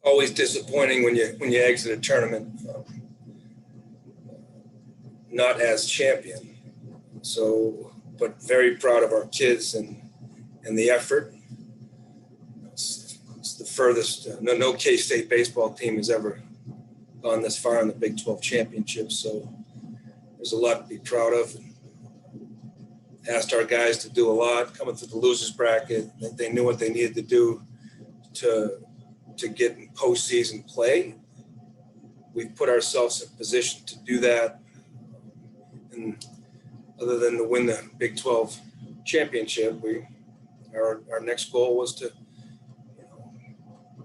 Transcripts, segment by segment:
always disappointing when you exit a tournament not as champion. So, but very proud of our kids and the effort. It's the furthest. No K-State baseball team has ever gone this far in the Big 12 championship. So there's a lot to be proud of. Asked our guys to do a lot coming through the losers bracket. They knew what they needed to do to get in postseason play. We've put ourselves in position to do that. And other than to win the Big 12 championship, our next goal was to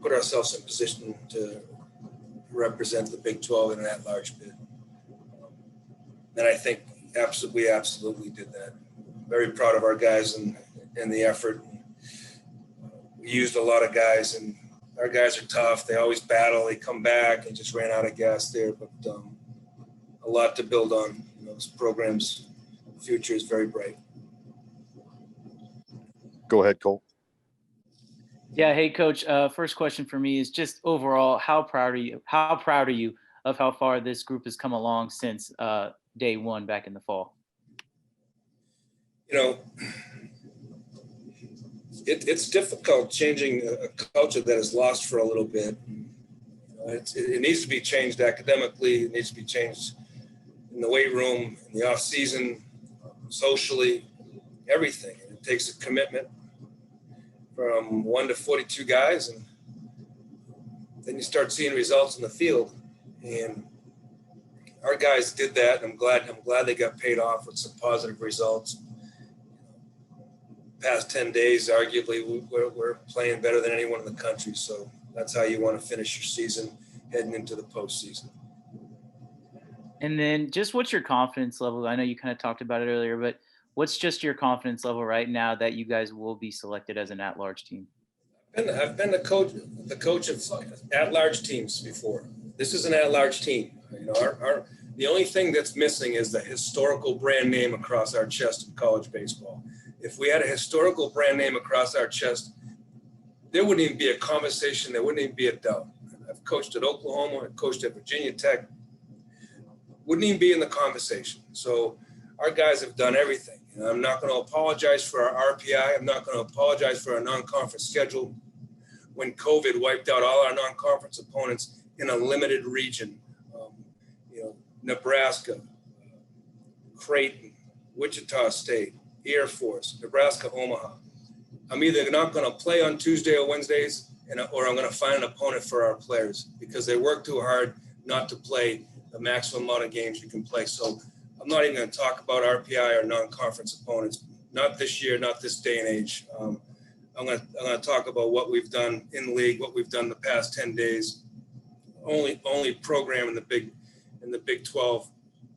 put ourselves in position to represent the Big 12 in an at-large bid. And I think we absolutely did that. Very proud of our guys and the effort. We used a lot of guys, and our guys are tough. They always battle. They come back and just ran out of gas there, but a lot to build on. This program's future is very bright. Go ahead, Cole. Yeah. Hey, Coach. First question for me is just overall, how proud are you? How proud are you of how far this group has come along since day one back in the fall? It's difficult changing a culture that is lost for a little bit. It needs to be changed academically. It needs to be changed in the weight room, in the off season, socially, everything. It takes a commitment from 1 to 42 guys, and then you start seeing results in the field. And our guys did that. And I'm glad they got paid off with some positive results. Past 10 days, arguably, we're playing better than anyone in the country. So that's how you want to finish your season heading into the postseason. And then just what's your confidence level? I know you kind of talked about it earlier, but what's just your confidence level right now that you guys will be selected as an at-large team? I've been the coach of at-large teams before. This is an at-large team. The only thing that's missing is the historical brand name across our chest of college baseball. If we had a historical brand name across our chest, there wouldn't even be a conversation. There wouldn't even be a doubt. I've coached at Oklahoma. I've coached at Virginia Tech. Wouldn't even be in the conversation. So our guys have done everything. I'm not going to apologize for our RPI. I'm not going to apologize for our non-conference schedule. When COVID wiped out all our non-conference opponents in a limited region, Nebraska, Creighton, Wichita State, Air Force, Nebraska, Omaha. I'm either not going to play on Tuesday or Wednesdays, or I'm going to find an opponent for our players because they work too hard not to play the maximum amount of games you can play. So I'm not even going to talk about RPI or non-conference opponents. Not this year, not this day and age. I'm going to talk about what we've done in the league, what we've done the past 10 days. Only program in the Big 12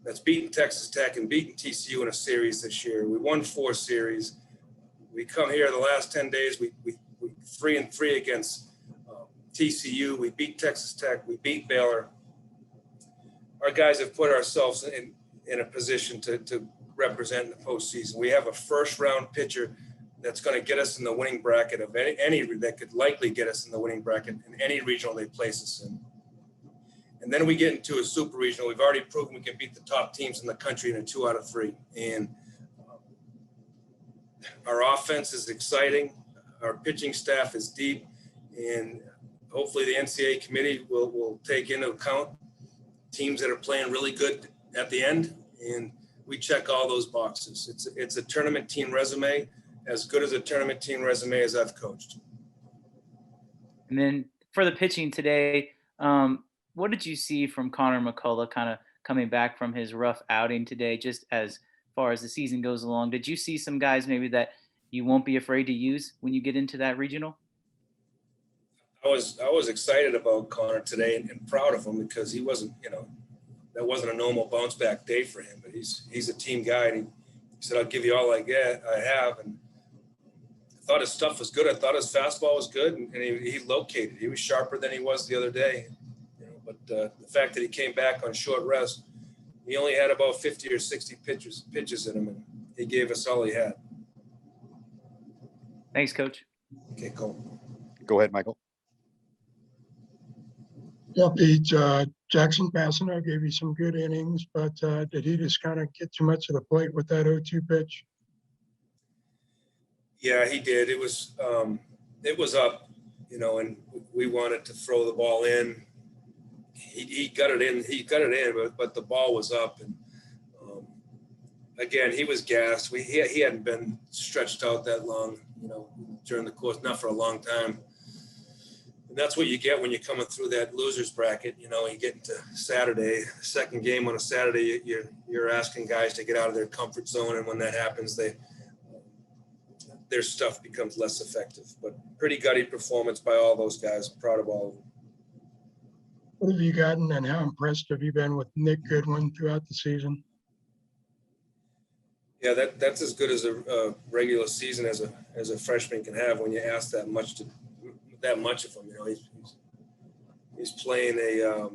that's beaten Texas Tech and beaten TCU in a series this year. We won 4 series. We come here the last 10 days. We 3-3 against TCU. We beat Texas Tech. We beat Baylor. Our guys have put ourselves in a position to represent in the postseason. We have a first-round pitcher that's going to get us in the winning bracket of any that could likely get us in the winning bracket in any regional they place us in. And then we get into a super regional. We've already proven we can beat the top teams in the country in a 2 out of 3. And our offense is exciting. Our pitching staff is deep. And hopefully the NCAA committee will take into account teams that are playing really good at the end. And we check all those boxes. It's a tournament team resume, as good as a tournament team resume as I've coached. And then for the pitching today, what did you see from Connor McCullough kind of coming back from his rough outing today, just as far as the season goes along? Did you see some guys maybe that you won't be afraid to use when you get into that regional? I was excited about Connor today and proud of him because he wasn't, that wasn't a normal bounce back day for him, but he's a team guy. And he said, I'll give you all I have. And I thought his stuff was good. I thought his fastball was good, and he located. He was sharper than he was the other day. But the fact that he came back on short rest, he only had about 50 or 60 pitches in him, and he gave us all he had. Thanks, Coach. Okay, cool. Go ahead, Michael. Yeah, Pete, Jackson Bassino gave you some good innings, but did he just kind of get too much of the plate with that 0-2 pitch? Yeah, he did. It was up, and we wanted to throw the ball in. He got it in. He got it in, but the ball was up, and again, he was gassed. He hadn't been stretched out that long, during the course, not for a long time. And that's what you get when you're coming through that losers bracket. You get into Saturday, second game on a Saturday. You're asking guys to get out of their comfort zone, and when that happens, their stuff becomes less effective. But pretty gutty performance by all those guys. I'm proud of all of them. What have you gotten, and how impressed have you been with Nick Goodwin throughout the season? Yeah, that's as good as a regular season as a freshman can have when you ask that much of him. He's playing a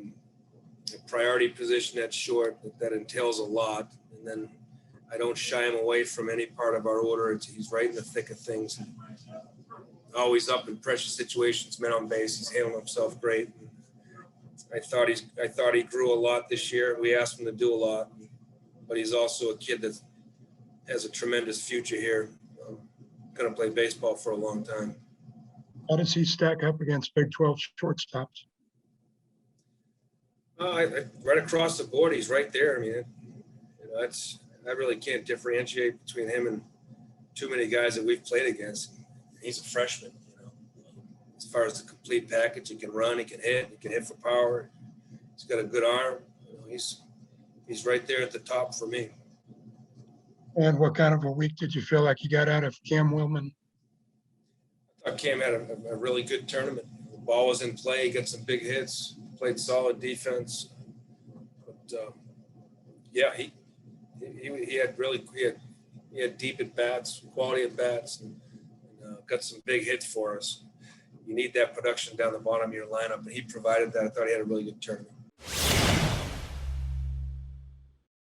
priority position at short that entails a lot, and then I don't shy him away from any part of our order. He's right in the thick of things. Always up in pressure situations, men on base. He's handling himself great. I thought he grew a lot this year. We asked him to do a lot, but he's also a kid that has a tremendous future here. Going to play baseball for a long time. How does he stack up against Big 12 shortstops? Right across the board, he's right there. I mean, I really can't differentiate between him and too many guys that we've played against. He's a freshman. As far as the complete package, he can run, he can hit for power. He's got a good arm. He's right there at the top for me. And what kind of a week did you feel like you got out of Cam Willman? I thought Cam had a really good tournament. The ball was in play, got some big hits, played solid defense. But yeah, he had deep at bats, quality at bats, and got some big hits for us. You need that production down the bottom of your lineup, and he provided that. I thought he had a really good tournament.